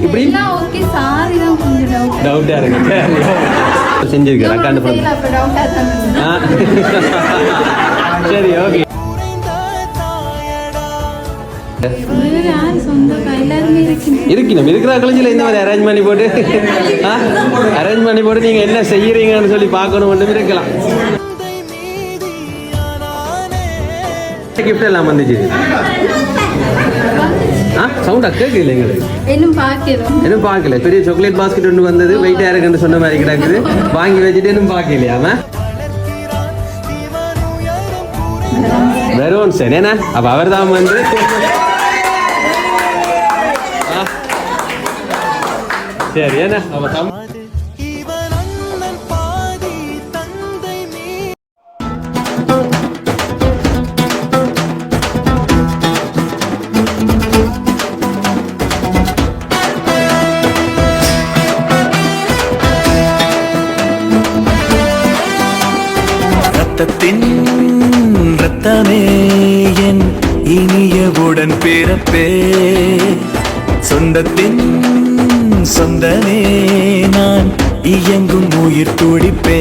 இப்படி டவுட்டா இருக்கு செஞ்சிருக்கேன் சரி ஓகே இருக்கணும் இருக்கிற கலைஞ்சில் இந்த மாதிரி அரேஞ்ச் பண்ணி போட்டு நீங்க என்ன செய்யறீங்கன்னு சொல்லி பார்க்கணும் ஒன்றும் இருக்கலாம். கிஃப்ட் எல்லாம் வந்துச்சு. சவுண்டா கேட்கல எங்களுக்கு இன்னும் பார்க்கல. பெரிய சாக்லேட் பாஸ்கெட் ஒன்று வந்தது வெயிட்டா இருக்குன்னு சொன்ன மாதிரி கிடக்குது. வாங்கி வச்சுட்டு இன்னும் பார்க்கலையாம வெறும் சார் என்ன அப்ப அவர் தான் வந்து சரி என்ன அப்ப ரத்தமே என் இனியவுடன் பிறப்பே சொந்தத்தின் சொந்தமே நான் இயங்கும் உயிர் துடிப்பே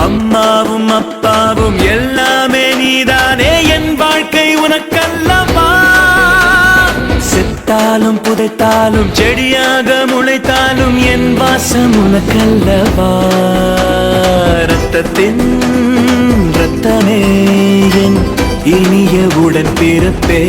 அம்மாவும் அப்பாவும் எல்லாமே நீதானே என் வாழ்க்கை உனக்கல்லவா செத்தாலும் புதைத்தாலும் செடியாக முளைத்தாலும் என் வாசம் உனக்கல்லவா ரத்தத்தின் ரத்தமே என் இனியவுடன் பிறப்பே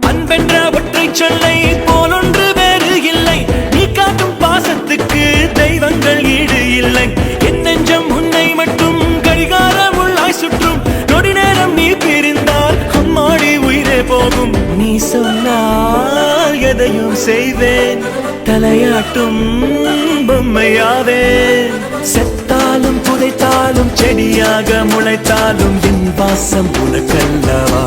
அன்பென்ற ஒற்றை சொல்லை போலொன்று வேறு இல்லை நீ காட்டும் பாசத்துக்கு தெய்வங்கள் ஈடு இல்லை என் நெஞ்சம் உன்னை மட்டும் கடிகாரம் உள்ளாய் சுற்றும் நொடி நேரம் நீ பிரிந்தால் அம்மாடி உயிரே போகும் நீ சொன்னால் எதையும் செய்வேன் தலையாட்டும் பொம்மையாவேன் செத்தாலும் புதைத்தாலும் செடியாக முளைத்தாலும் என் வாசம் உனக்கல்லவா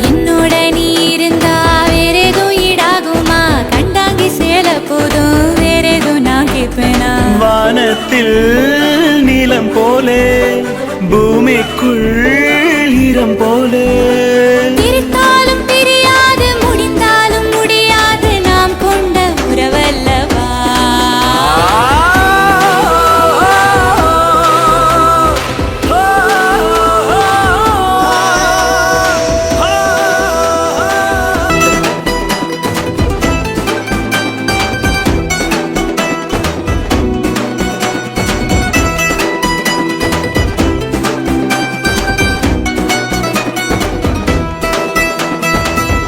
என்னோட நீ இருந்தா வேறேதோ ஈடாகுமா கண்டாங்கி சேல போதும் வேறேதோ நான் கேட்பேனா வானத்தில் நீலம் போலே பூமிக்குள் ஈரம் போலே பிரித்தாலும் பிரியாது முடிந்தாலும் முடியாது நாம் கொண்ட உறவல்லவா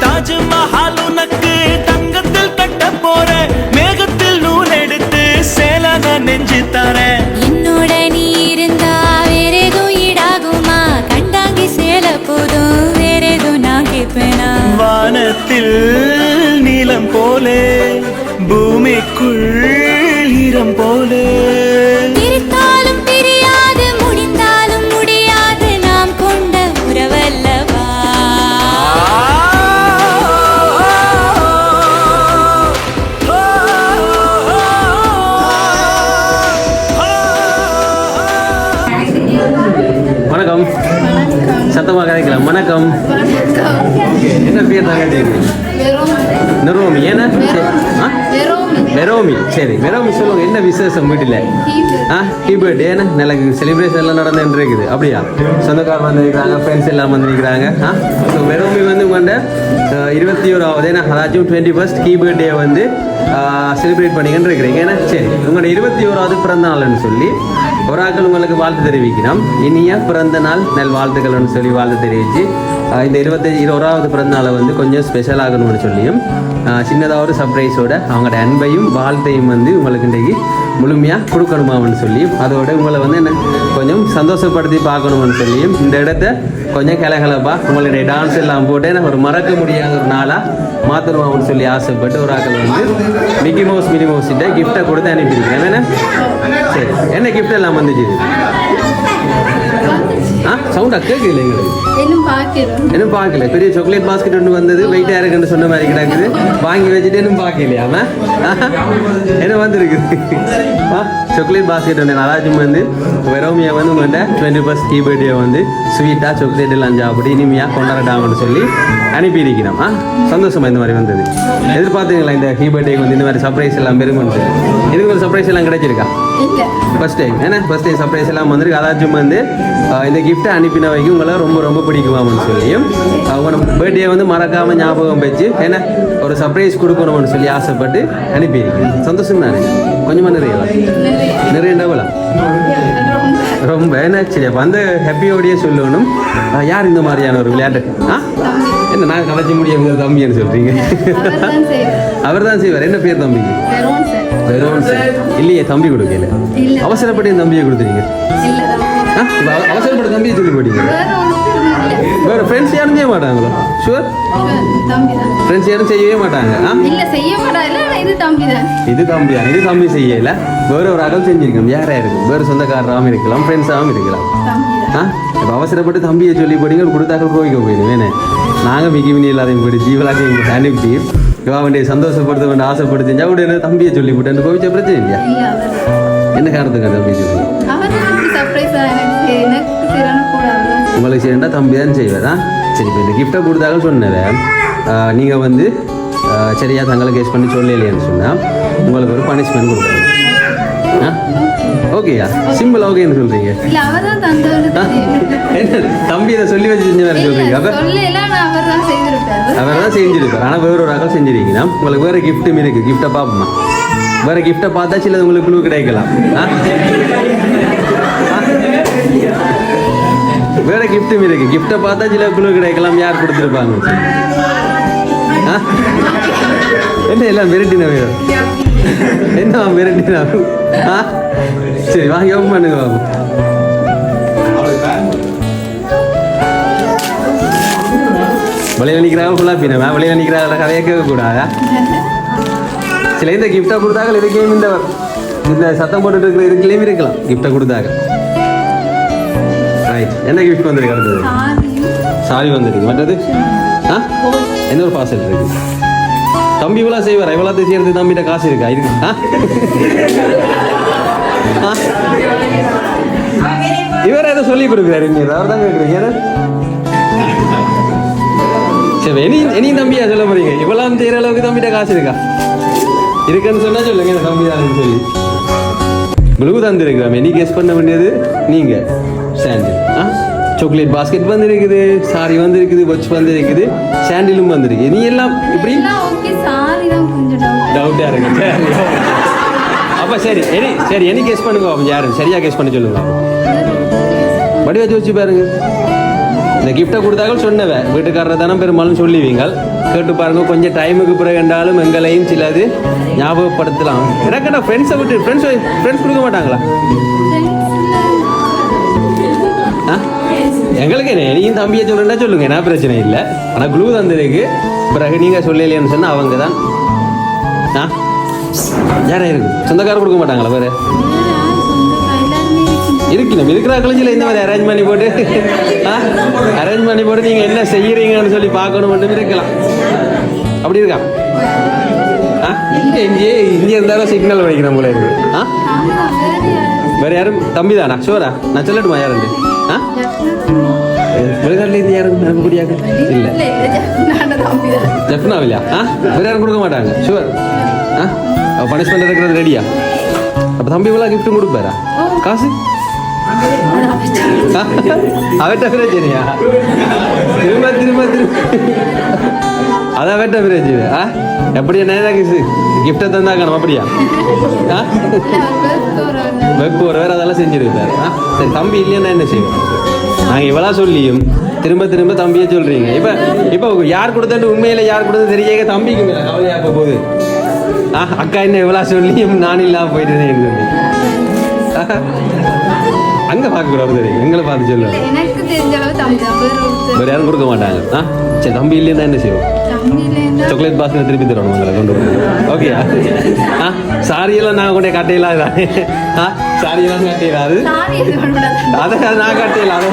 தாஜ்மஹால் உனக்கு தங்கத்தில் கட்ட போற மேகத்தில் நூல் எடுத்து சேலாக நெஞ்சு தர என்னோட நீ இருந்தா வேறேதோ ஈடாகுமா கண்டாங்கி சேல போதும் வேறேதோ நான் கேட்பேனா வானத்தில் நீலம் போலே பூமிக்குள் ஈரம் போலே பிரித்தாலும் பிரியாது முடிந்தாலும் முடியாது நாம் கொண்ட உறவல்லவா வணக்கம் சத்தமாக கதைக்கலாம் வணக்கம் என்ன பேர் தான் கேட்டீங்க நிறுவனம் ஏன்னா மெரோமி. சரி மெரோமி சொல்லுங்க, என்ன விசேஷம் வீட்டில்? ஹீ பர்த்டே நல்ல செலிப்ரேஷன் எல்லாம் நடந்துட்டு இருக்குது. அப்படியா? சொந்தக்காரர் வந்துருக்கிறாங்க, ஃப்ரெண்ட்ஸ் எல்லாம் வந்துருக்கிறாங்க. ஸோ மெரோமி வந்து உங்கள்கிட்ட 21வது அதாச்சும் 21st ஹீ பர்த்டே வந்து செலிப்ரேட் பண்ணிக்கிட்டு இருக்கிறீங்க. ஏன்னா சரி, உங்களோட 21வது பிறந்த நாள்னு சொல்லி ஒரு ஆக்கள் உங்களுக்கு வாழ்த்து தெரிவிக்கணும். இனிய பிறந்த நாள் நல் வாழ்த்துக்கள்னு சொல்லி வாழ்த்து தெரிவித்து இந்த 21வது பிறந்த நாளை வந்து கொஞ்சம் ஸ்பெஷல் ஆகணும்னு சொல்லியும் சின்னதாக ஒரு சர்ப்ரைஸோட அவங்களோட அன்பையும் வாழ்த்தையும் வந்து உங்களுக்கு இன்றைக்கு முழுமையாக கொடுக்கணுமான்னு சொல்லியும் அதோட உங்களை வந்து என்ன கொஞ்சம் சந்தோஷப்படுத்தி பார்க்கணும்னு சொல்லியும் இந்த இடத்த கொஞ்சம் கலகலப்பாக உங்களுடைய டான்ஸ் எல்லாம் போட்டு எனக்கு ஒரு மறக்க முடியாத ஒரு நாளாக மாற்றணுமான்னு சொல்லி ஆசைப்பட்டு ஒரு ஆக்கள் வந்து மிக்கி மவுஸ் மினி மவுஸ் கிட்ட கிஃப்டை கொடுத்து அனுப்பியிருக்கேன். என்ன சரி, என்ன கிஃப்ட் எல்லாம் வந்துச்சு? சவுண்டா கேட்கல எங்களுக்கு, இன்னும் பார்க்கல. பெரிய சாக்லேட் பாஸ்கெட் ஒன்று வந்தது, வெயிட்டாக இருக்குன்னு சொன்ன மாதிரி கிடக்குது. வாங்கி வச்சுட்டு இன்னும் பார்க்கலையாம என்ன வந்துருக்குது? சாக்லேட் பாஸ்கெட் ஒன்று நல்லாச்சும் வந்து வெரோமியா வந்து உங்கள்கிட்ட 21st ஹீ பர்த்டே வந்து ஸ்வீட்டாக சாக்லேட் எல்லாம் சாப்பிட்டு இனிமையாக கொண்டாடாமன்னு சொல்லி அனுப்பியிருக்கிறோம். சந்தோஷமா இந்த மாதிரி வந்தது. எதிர்பார்த்தீங்களா இந்த ஹீ பர்த்டேக்கு வந்து இந்த மாதிரி சர்ப்ரைஸ் எல்லாம் பெருமைன்னு? இதுக்கு ஒரு சர்ப்ரைஸ் எல்லாம் கிடைச்சிருக்கா? ஃபர்ஸ்ட் டைம் ஏன்னா ஃபர்ஸ்ட் டைம் சர்ப்ரைஸ் எல்லாம் வந்துருக்கு. அதாச்சும் வந்து இந்த கிஃப்ட்டை அனுப்பின வைக்கும் உங்களை ரொம்ப ரொம்ப பிடிக்குமான்னு சொல்லியும் உங்களோட பர்த்டே வந்து மறக்காமல் ஞாபகம் வச்சு ஏன்னா ஒரு சர்ப்ரைஸ் கொடுக்கணும்னு சொல்லி ஆசைப்பட்டு அனுப்பியிருக்கேன். சந்தோஷம் தானே? கொஞ்சமாக நிறைய டபுளா ரொம்ப என்ன சரி. அப்போ அந்த ஹாப்பியோடையே சொல்லணும். யார் இந்த மாதிரியான ஒரு விளையாட்டு? என்ன நான் கலைச்சி முடியும் தம்பின்னு சொல்கிறீங்க? அவர் தான் செய்வார். என்ன பேர் தம்பிக்கு? Veran sir. இல்லையே தம்பி கொடுக்கல, அவசரப்பட்டு என் தம்பியை கொடுத்துறீங்க. அவசரப்பட்டு தம்பியை சொல்லி போட்டீங்க. வேற ஃப்ரெண்ட்ஸ் யாரும் செய்ய மாட்டாங்களோ? ஷுவர் ஃப்ரெண்ட்ஸ் யாரும் செய்யவே மாட்டாங்க. இது தம்பியா? இது தம்பி செய்யல, வேற ஒரு அகல் செஞ்சிருக்கோம். யாரா இருக்கும்? வேற சொந்தக்காரராகவும் இருக்கலாம், ஃப்ரெண்ட்ஸாகவும் இருக்கலாம். இப்போ அவசரப்பட்டு தம்பியை சொல்லி போட்டீங்க, கொடுத்தாக்கள் கோவிக்க போயிடும். வேணே நாங்கள் மிகி மினி எல்லாத்தையும் போயிட்டு ஜீவலாக்கையும் அனுப்பி வேண்டிய சந்தோஷப்படுத்த வேண்டிய ஆசைப்படுத்தி உடனே தம்பியை சொல்லி போட்டு கோவிச்ச பிரச்சனை இல்லையா? என்ன காரணத்துக்கு தம்பியை சொல்லி உங்களுக்கு செய்யண்டா தம்பி தான் செய்வாரா? சரி, இப்போ இந்த கிஃப்டை கொடுத்தாங்க சொன்னேன். நீங்கள் வந்து சரியா தங்களை கேஸ் பண்ணி சொல்லலையேன்னு சொன்னால் உங்களுக்கு ஒரு பனிஷ்மெண்ட் கொடுக்கணும். ஓகேயா? சிம்பிள் ஓகேன்னு சொல்றீங்க. என்ன தம்பி இதை சொல்லி வச்சு செஞ்ச மாதிரி சொல்றீங்க? அவர் தான் செஞ்சிருப்பார். ஆனால் வேற ஒரு ஆக்கள் செஞ்சிருக்கீங்கன்னா உங்களுக்கு வேற கிஃப்ட்டும் இருக்கு. கிஃப்டை பார்ப்போமா? வேற கிஃப்டை பார்த்தா சிலது உங்களுக்கு குழு கிடைக்கலாம். வேற கிஃப்ட்டும் இருக்கு. கிஃப்டை பார்த்தா சில குழு கிடைக்கலாம். யார் கொடுத்துருப்பாங்க? என்ன எல்லாம் மிரட்டின வேறு என்ன மிரட்டினா? சரி வாங்கி ஓப்பன் பண்ணுங்க பாபு. வெளியில் நிற்கிறாங்க ஃபுல்லாக பின்னா வெளியில் நிற்கிறாங்க கதையை கேட்கக்கூடாதா? சில இந்த கிஃப்டாக கொடுத்தாங்க. இதுக்கேயும் இந்த சத்தம் போட்டுட்டு இருக்கிற இதுக்குலேயும் இருக்கலாம். கிஃப்டை கொடுத்தாங்க. ரைட், என்ன கிஃப்ட் வந்துருக்கு? அடுத்தது சாவி வந்துருக்கு. மற்றது என்ன ஒரு பார்சல் இருக்கு. தம்பி இவ்வளோ செய்வார். இவ்வளோத்தையும் செய்யறது தம்பிகிட்ட காசு இருக்கா? இருக்கு. இவர் எதை சொல்லி கொடுக்குறாரு? அவர் தான் கேட்குறீங்க. சரி, இனியும் தம்பியா சொல்ல போறீங்க? இவ்வளோ செய்கிற அளவுக்கு தம்பிகிட்ட காசு இருக்கா? இருக்குன்னு சொன்னா சொல்லுங்க. தம்பி தான் சொல்லி குளூ தந்துருக்கிறோம். இனி கெஸ் பண்ண வேண்டியது நீங்கள். சாண்டில் சாக்லேட் பாஸ்கெட் வந்துருக்குது, சாரி வந்துருக்குது, வாட்ச் வந்துருக்குது, சாண்டிலும் வந்துருக்கு. நீ எல்லாம் இப்படி டவுட்டாக இருக்கு. அப்போ சரி சரி என்ன கெஸ் பண்ணுங்க. அப்போ யாரு சரியா கெஸ் பண்ண சொல்லுங்க. படி வச்சு வச்சு பாருங்க. இந்த கிஃப்டை கொடுத்தாலும் சொன்னவ வீட்டுக்காரரை தானே பெரும்பாலும் சொல்லுவீங்க. கேட்டு பாருங்க. கொஞ்சம் டைமுக்கு பிறகு என்றாலும் எங்களையும் சிலது ஞாபகப்படுத்தலாம். எனக்கா ஃப்ரெண்ட்ஸை விட்டு ஃப்ரெண்ட்ஸ் கொடுக்க மாட்டாங்களா? எங்களுக்கு என்ன நீயும் தம்பியை சொல்லுன்னா சொல்லுங்க, என்ன பிரச்சனை இல்லை. ஆனால் குளூ தந்ததுக்கு பிறகு நீங்கள் சொல்லலைன்னு சொன்னால் அவங்க தான் யாரா இருக்கு? சொந்தக்காரர் கொடுக்க மாட்டாங்களா? வேறு இருக்கணும். இருக்கிற கலைஞ்சில் இந்த மாதிரி அரேஞ்ச் பண்ணி போட்டு நீங்கள் என்ன செய்கிறீங்கன்னு சொல்லி பார்க்கணும் மட்டும் இருக்கலாம். அப்படி இருக்கா? இங்கே இருந்தாலும் சிக்னல் வைக்கிறேன் போல இருக்கு. வேறு யாரும் தம்பி தானா? ஷோரா? நான் சொல்லட்டுமா யாருண்டு? வெளிநாட்டில் இருந்து யாரும் எனக்கு முடியாது இல்லை. ஜப்னாவில்லையா? வேறு யாரும் கொடுக்க மாட்டாங்க. ஷுவர் பனிஷ்மெண்ட் இருக்கிறது ரெடியா? அப்போ தம்பி இவ்வளோ கிஃப்ட்டும் கொடுப்பாரா? காசு அவட்ட பிரச்சனையா? திரும்ப திரும்ப திரும்ப அதான் அவட்ட பிரச்சனை. எப்படி என்ன கிஃப்டை தந்தாக்கணும் அப்படியா? வெப் ஒரு வேறு அதெல்லாம் செஞ்சுருக்காரு. சரி, தம்பி இல்லைன்னா என்ன செய்வோம்? நாங்கள் இவ்வளோ சொல்லியும் திரும்ப திரும்ப தம்பியே சொல்கிறீங்க. இப்போ யார் கொடுத்தட்டு உண்மையில் யார் கொடுத்தது தெரியாத தம்பிக்கு மேலே கவலையாக போகுது. அக்கா என்ன இவ்வளோ சொல்லியும் நான் இல்லாமல் போயிட்டேன்னு சொல்லி அங்கே பார்க்கக்கூடாது. தெரியும், எங்களை பார்த்து சொல்லுவோம். வேறு யாரும் கொடுக்க மாட்டாங்க. சரி, தம்பி இல்லைன்னா என்ன செய்வோம்? சாக்லேட் பாஸ்கெட் திருப்பி தரணும் உங்களை கொண்டு வந்து. ஓகே. சாரியெல்லாம் நான் கொண்டே கட்டையிலாது. சாரியெல்லாம் கட்டையிலாது. அதை நான் கட்டையிலாது.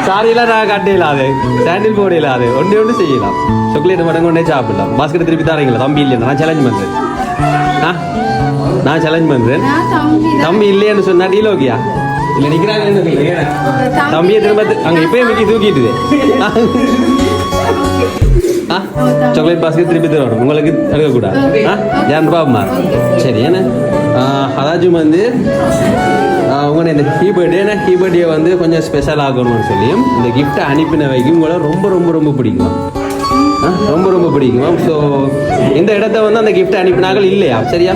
சாரியெல்லாம் நான் கட்டையிலாது. சாண்டில் போடையிலாது. ஒன்று செய்யலாம். சாக்லேட் மட்டும் கொண்டே சாப்பிடலாம். பாஸ்கெட் திருப்பி தரீங்களா? தம்பி இல்லைன்னா நான் சேலஞ்ச் பண்ணுறேன். நான் சேலஞ்ச் பண்ணுறேன். தம்பி இல்லைன்னு சொன்னா டீல் ஓகேயா? இல்லை நிற்கிறாங்க. தம்பியை திரும்ப அங்கே இப்போயே மிக்கி தூக்கிட்டுது. சாக்லேட் பாஸ்கெட் திருப்பி தரணும். உங்களுக்கு எடுக்கக்கூடாது. யார் பாப்பமா? சரி. ஏன்னா அதாச்சும் வந்து உங்களை இந்த ஹீபர்டே வந்து கொஞ்சம் ஸ்பெஷல் ஆகணும்னு சொல்லியும் இந்த கிஃப்ட்டை அனுப்பின வைக்கும் உங்களை ரொம்ப ரொம்ப ரொம்ப பிடிக்குமா? ரொம்ப ரொம்ப பிடிக்குமா? ஸோ இந்த இடத்த வந்து அந்த கிஃப்ட் அனுப்பினாக்கள் இல்லையா? சரியா?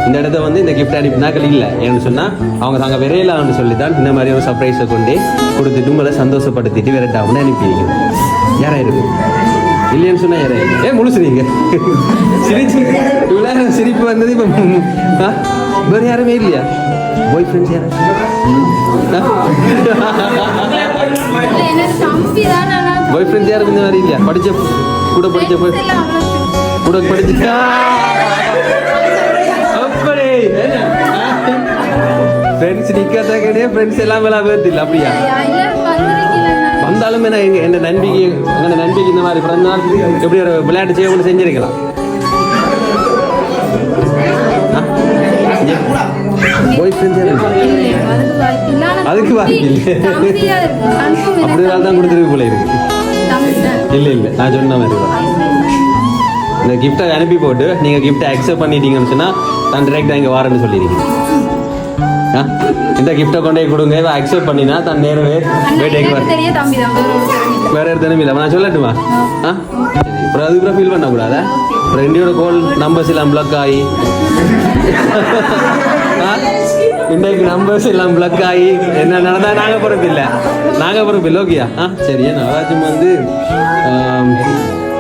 இந்த இடத்த வந்து இந்த கிஃப்ட் அனுப்பினாக்கள் இல்லை. ஏன்னு சொன்னால் அவங்க தாங்க விரையிலான்னு சொல்லி தான் இந்த மாதிரி ஒரு சர்ப்ரைஸை கொண்டு கொடுத்துட்டு உங்களை சந்தோஷப்படுத்திட்டு விரட்டாமல் அனுப்பிடுங்க. யாரா இருக்கு இல்லைன்னு சொன்னா யாரா முழுசுறீங்க சிரிச்சு இவ்வளோ சிரிப்பு வந்தது. இப்போ வேறு யாருமே இல்லையா? பாய் ஃப்ரெண்ட்ஸ் யாரா? பாய் ஃப்ரெண்ட்ஸ் யாரும் இந்த மாதிரி இல்லையா? கூட படிச்ச அப்படி ஃப்ரெண்ட்ஸ் நிற்காத கிடையாது. ஃப்ரெண்ட்ஸ் எல்லாம் எல்லாம் பேர்த்தில்லை அப்படியா? வந்தாலும் என்ன நண்பிக்கு இந்த மாதிரி பிறந்தநாள் எப்படி ஒரு விளையாட்டு செய்ய ஒன்று செஞ்சிருக்கலாம். பாய் ஃப்ரெண்ட்ஸ் அதுக்கு வாய்ப்பு இல்லை. அப்படி தான் கொடுத்துருக்கு போல இருக்கு. இல்லை நான் சொன்ன மாதிரி தான். இந்த கிஃப்டை அனுப்பி போட்டு நீங்கள் கிஃப்டை அக்செப்ட் பண்ணிட்டீங்கன்னு சொன்னால் நான் டிரெக்டாக இங்கே வரேன்னு சொல்லியிருக்கீங்க. இந்த கிஃப்டை கொண்டே கொடுங்க. அக்செப்ட் பண்ணினா தான் நேரவே வேற இடத்துல இல்லை. நான் சொல்லட்டுமா? அப்புறம் அதுக்கப்புறம் ஃபீல் பண்ணக்கூடாதா? அப்புறம் என்னோட கால் நம்பர்ஸ் எல்லாம் பிளாக் ஆகி இன்றைக்கு நம்பர்ஸ் எல்லாம் பிளாக் ஆகி என்ன நடந்தால் நாங்கள் பொறுப்பில்லை. ஓகேயா? சரி. ஏன்னா அதாச்சும் வந்து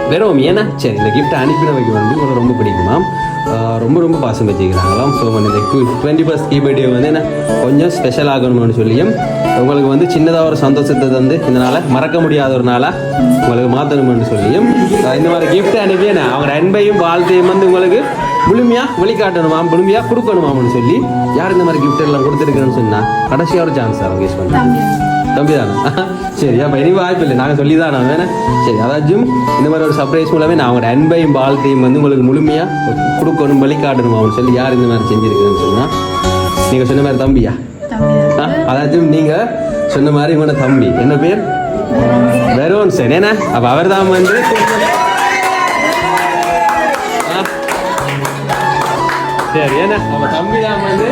வெறும் ஏன்னா சரி இந்த கிஃப்ட் அனுப்பினவைக்கு வந்து உங்களுக்கு ரொம்ப பிடிக்குமா? ரொம்ப ரொம்ப பாசம் வச்சுக்கிறாங்களாம். ஸோ இந்த 21st பர்த்டே வந்து என்ன கொஞ்சம் ஸ்பெஷல் ஆகணும்னு சொல்லியும் உங்களுக்கு வந்து சின்னதாக ஒரு சந்தோஷத்தை தந்து இந்த நாளை மறக்க முடியாத ஒரு நாளாக உங்களுக்கு மாற்றணும்னு சொல்லியும் இந்த மாதிரி கிஃப்ட் அனுப்பி என்ன அவங்க அன்பையும் வாழ்த்தையும் வந்து உங்களுக்கு முழுமையாக வெளிக்காட்டணுமாம், முழுமையாக கொடுக்கணுமாம்னு சொல்லி யார் இந்த மாதிரி கிஃப்ட் எல்லாம் கொடுத்துருக்குன்னு சொன்னால் கடைசியாக ஒரு சான்ஸ் அவங்க யூஸ் பண்ணுறாங்க. தம்பி தானே? சரி. அப்போ இனி வாய்ப்பு இல்லை. நாங்கள் சொல்லி தான் நான் வேணேன். சரி. அதாச்சும் இந்த மாதிரி ஒரு சர்ப்ரைஸ் மூலமே நான் அவங்களோட அன்பையும் வாழ்க்கையும் வந்து உங்களுக்கு முழுமையாக கொடுக்கணும் வெளிக்காட்டணும் அவனு சொல்லி யார் இந்த மாதிரி செஞ்சுருக்குன்னு சொன்னால் நீங்கள் சொன்ன மாதிரி தம்பியா? அதாச்சும் நீங்கள் சொன்ன மாதிரி உங்களோட தம்பி என்ன பேர்? Veran sir. ஏன்னா அப்போ அவர் தான் வந்து சரி. ஏன்னா நம்ம தம்பி தான் வந்து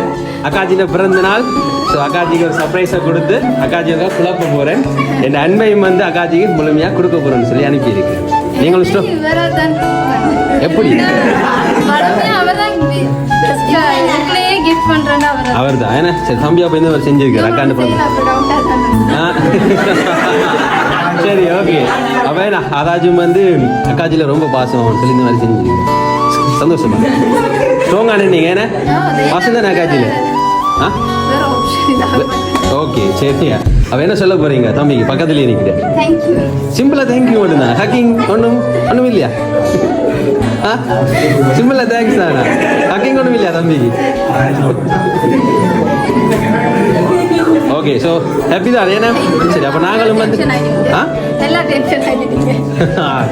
அக்காச்சியோட பிறந்த நாள். ஸோ அக்காச்சிக்கு ஒரு சர்ப்ரைஸை கொடுத்து அக்காச்சியோட குழப்ப போகிறேன். என் அன்பையும் வந்து அக்காச்சிக்கு முழுமையாக கொடுக்க போகிறேன்னு சொல்லி அனுப்பியிருக்கேன். நீங்களும் ஸ்டோ எப்படி? அவர் தான். ஏன்னா சரி தம்பியா போய் அவர் செஞ்சிருக்காரு அக்காண்டு பிறந்த. சரி. ஓகே. அப்போ ஏன்னா அதாச்சும் வந்து அக்காச்சியில் ரொம்ப பாசம் சொல்லி இந்த மாதிரி செஞ்சுருக்கேன். சந்தோஷமா ஸ்ட்ராங்கான நீங்கள் ஏன்னா பாசம் தானே அக்காச்சியில்? ஓகே. சரியா? அப்போ என்ன சொல்ல போறீங்க தம்பிக்கு? பக்கத்துலேயே நிற்கிறேன். சிம்பிளா தேங்க்யூ மட்டும் தான். ஹக்கிங் ஒன்றும் இல்லையா? சிம்பிளா தேங்க்ஸ் தானே. ஹக்கிங் ஒன்றும் இல்லையா தம்பிக்கு? ஓகே. ஸோ ஹாப்பி தான். ஏன்னா சரி. அப்போ நாங்களும் வந்து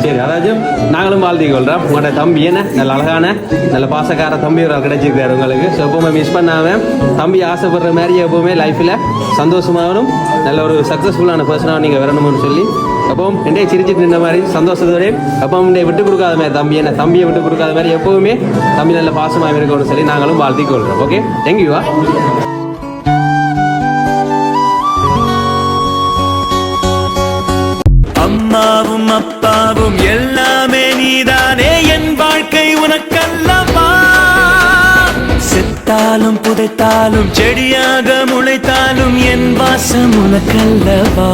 சரி. அதாச்சும் நாங்களும் வாழ்த்தி கொள்கிறோம். உங்களோட தம்பி என்ன நல்ல அழகான நல்ல பாசக்கார தம்பி ஒரு கிடைச்சிருக்காரு உங்களுக்கு. ஸோ எப்பவுமே மிஸ் பண்ணாமல் தம்பி ஆசைப்படுற மாதிரி எப்பவுமே லைஃப்பில் சந்தோஷமாகணும் நல்ல ஒரு சக்ஸஸ்ஃபுல்லான பர்சனாக நீங்கள் வரணும்னு சொல்லி அப்போ என்னை சிரிச்சிட்டு நின்ற மாதிரி சந்தோஷத்தோட அப்போ என்னை விட்டு கொடுக்காத மாதிரி தம்பியை விட்டு கொடுக்காத மாதிரி எப்பவுமே தம்பி நல்ல பாசமாக இருக்கணும்னு சொல்லி நாங்களும் வாழ்த்திக் கொள்கிறோம். ஓகே, தேங்க்யூவா. அம்மாவும் அப்பாவும் எல்லாமே நீதானே, என் வாழ்க்கை உனக்கல்லவா. செத்தாலும் புதைத்தாலும் செடியாக முளைத்தாலும் என் வாசம் உனக்கல்லவா.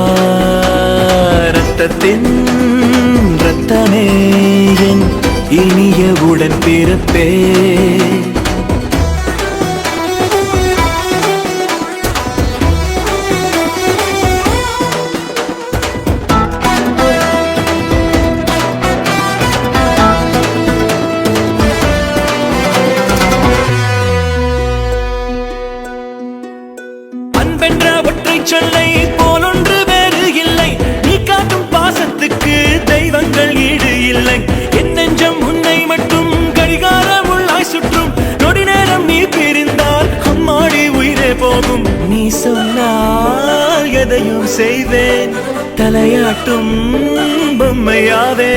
ரத்தத்தின் ரத்தமே என் இனிய உடன் பிறப்பே. அன்பென்ற ஒற்றை சொல்லை போலொன்று வேறு இல்லை, நீ காட்டும் பாசத்துக்கு தெய்வங்கள் ஈடு இல்லை. என் நெஞ்சம் உன்னை மட்டும் கடிகாரம் உள்ளாய் சுற்றும், நொடி நேரம் நீ பிரிந்தால் அம்மாடி உயிரே போகும். நீ சொன்னால் எதையும் செய்வேன், தலையாட்டும் பொம்மையாவே.